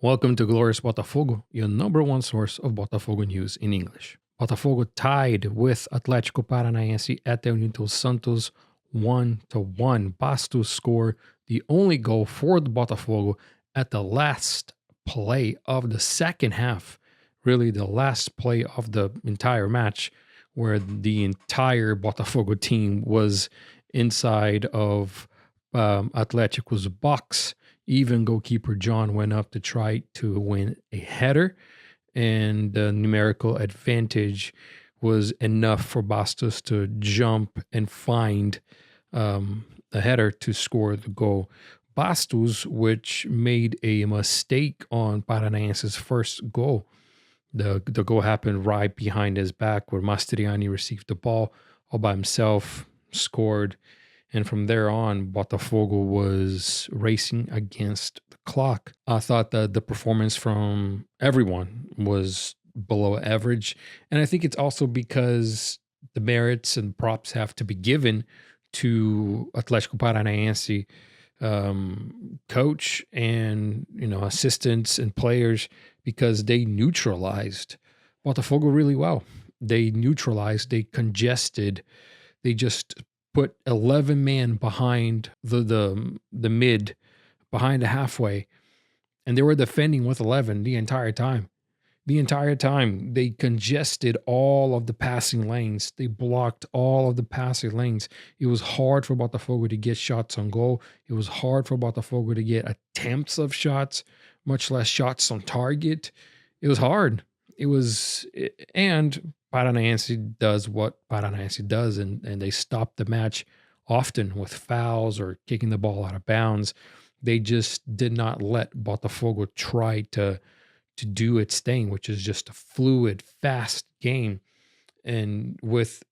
Welcome to Glorious Botafogo, your number one source of Botafogo news in English. Botafogo tied with Athletico Paranaense at the Unito Santos 1-1. Bastos scored the only goal for the Botafogo at the last play of the second half, really the last play of the entire match, where the entire Botafogo team was inside of Atletico's box. Even goalkeeper John went up to try to win a header, and the numerical advantage was enough for Bastos to jump and find a header to score the goal. Bastos, which made a mistake on Paranaense's first goal. The goal happened right behind his back, where Mastriani received the ball all by himself, scored, and from there on, Botafogo was racing against the clock. I thought that the performance from everyone was below average. And I think it's also because the merits and props have to be given to Athletico Paranaense coach and assistants and players, because they neutralized Botafogo really well. They congested, they just put 11 men behind the mid, behind the halfway, and they were defending with 11 the entire time. The entire time they congested all of the passing lanes. They blocked all of the passing lanes. It was hard for Botafogo to get shots on goal. It was hard for Botafogo to get attempts of shots, much less shots on target. It was hard. And Paranaense does what Paranaense does, and they stop the match often with fouls or kicking the ball out of bounds. They just did not let Botafogo try to do its thing, which is just a fluid, fast game. And with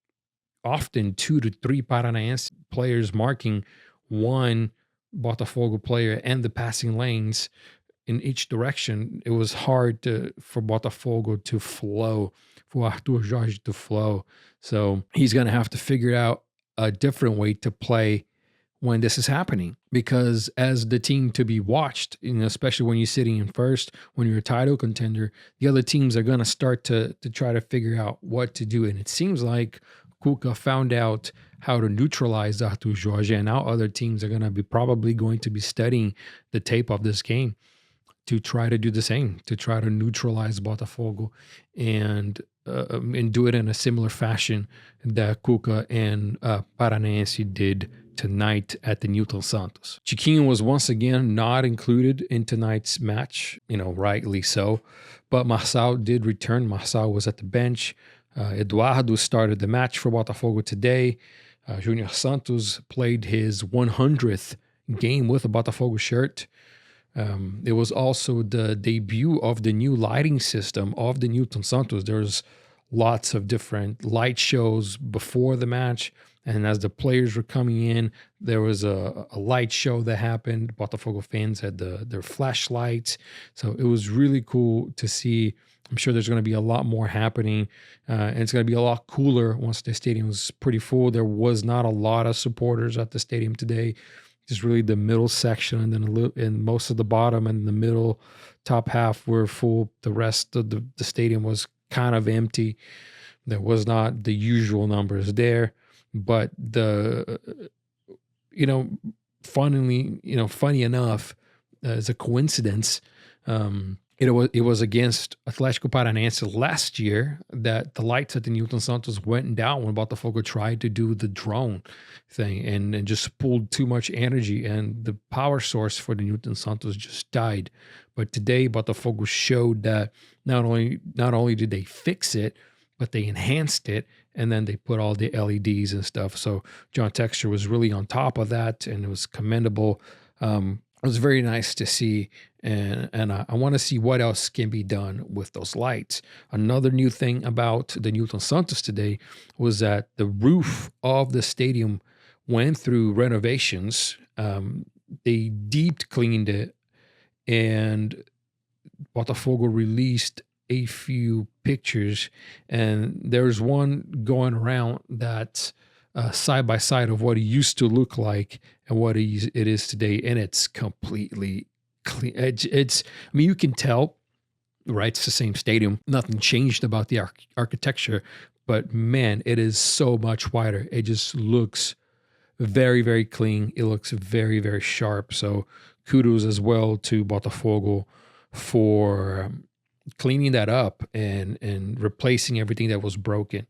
often 2 to 3 Paranaense players marking one Botafogo player and the passing lanes in each direction, it was hard for Botafogo to flow, for Arthur Jorge to flow. So he's going to have to figure out a different way to play when this is happening, because as the team to be watched, especially when you're sitting in first, when you're a title contender, the other teams are going to start to try to figure out what to do. And it seems like Cuca found out how to neutralize Arthur Jorge, and now other teams are going to be probably going to be studying the tape of this game to try to do the same, to try to neutralize Botafogo and do it in a similar fashion that Cuca and Paranaense did tonight at the Newton Santos. Chiquinho was once again not included in tonight's match, rightly so, but Marçal did return. Marçal was at the bench. Eduardo started the match for Botafogo today. Junior Santos played his 100th game with a Botafogo shirt. It was also the debut of the new lighting system of the Newton Santos. There's lots of different light shows before the match, and as the players were coming in, there was a light show that happened. Botafogo fans had their flashlights, so it was really cool to see. I'm sure there's going to be a lot more happening, and it's going to be a lot cooler once the stadium was pretty full. There was not a lot of supporters at the stadium today. Just really the middle section, and then and most of the bottom and the middle top half were full. The rest of the stadium was kind of empty. There was not the usual numbers there, but funny enough, as a coincidence, it was against Athletico Paranaense last year that the lights at the Newton Santos went down when Botafogo tried to do the drone thing and just pulled too much energy, and the power source for the Newton Santos just died. But today Botafogo showed that not only did they fix it, but they enhanced it, and then they put all the LEDs and stuff. So John Textor was really on top of that, and it was commendable. It was very nice to see, and I want to see what else can be done with those lights. Another new thing about the Newton Santos today was that the roof of the stadium went through renovations. They deep cleaned it, and Botafogo released a few pictures, and there's one going around that's side by side of what it used to look like and what it is today, and it's completely clean. I mean, you can tell, right? It's the same stadium. Nothing changed about the architecture, but man, it is so much wider. It just looks very, very clean. It looks very, very sharp. So kudos as well to Botafogo for cleaning that up and replacing everything that was broken.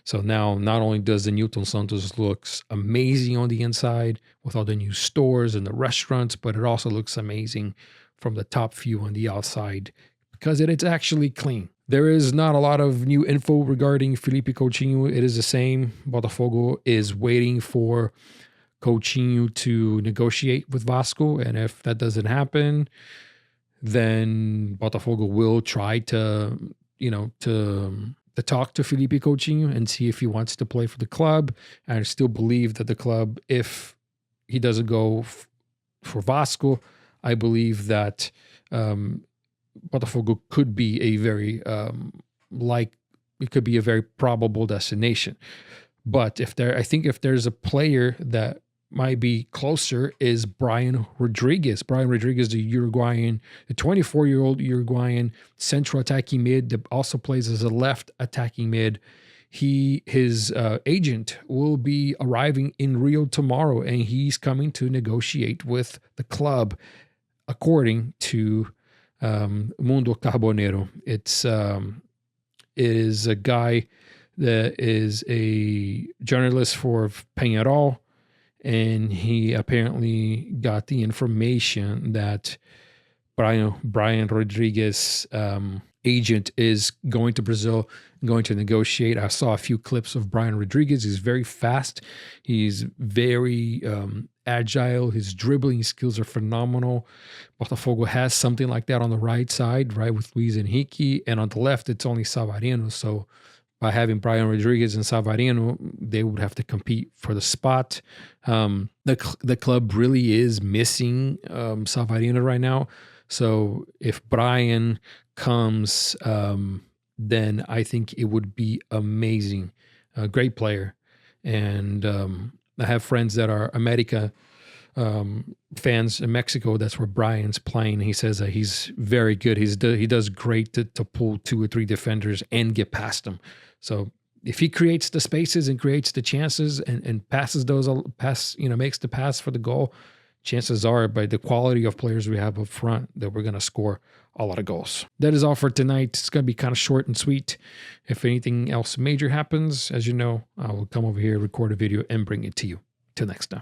So now not only does the Newton Santos looks amazing on the inside with all the new stores and the restaurants, but it also looks amazing from the top view on the outside because it's actually clean. There is not a lot of new info regarding Felipe Coutinho. It is the same. Botafogo is waiting for Coutinho to negotiate with Vasco, and if that doesn't happen, then Botafogo will try to, to talk to Felipe Coutinho and see if he wants to play for the club. And I still believe that the club, if he doesn't go for Vasco, I believe that Botafogo could be a very it could be a very probable destination. But I think if there's a player that might be closer is Brian Rodriguez. Brian Rodriguez, the 24-year-old Uruguayan central attacking mid that also plays as a left attacking mid. His agent will be arriving in Rio tomorrow, and he's coming to negotiate with the club, according to Mundo Carbonero. It is a guy that is a journalist for Peñarol, and he apparently got the information that Brian Rodriguez agent is going to Brazil, going to negotiate. I saw a few clips of Brian Rodriguez. He's very fast. He's very agile. His dribbling skills are phenomenal. Botafogo has something like that on the right side, right, with Luis Henrique, and on the left, it's only Savarino. So by having Brian Rodriguez and Savarino, they would have to compete for the spot. The club really is missing Savarino right now. So if Brian comes, then I think it would be amazing. A great player. And I have friends that are America fans in Mexico. That's where Brian's playing. He says that he's very good. He does great to pull 2 or 3 defenders and get past them. So if he creates the spaces and creates the chances and passes makes the pass for the goal, chances are, by the quality of players we have up front, that we're going to score a lot of goals. That is all for tonight. It's going to be kind of short and sweet. If anything else major happens, as you know, I will come over here, record a video, and bring it to you. Till next time.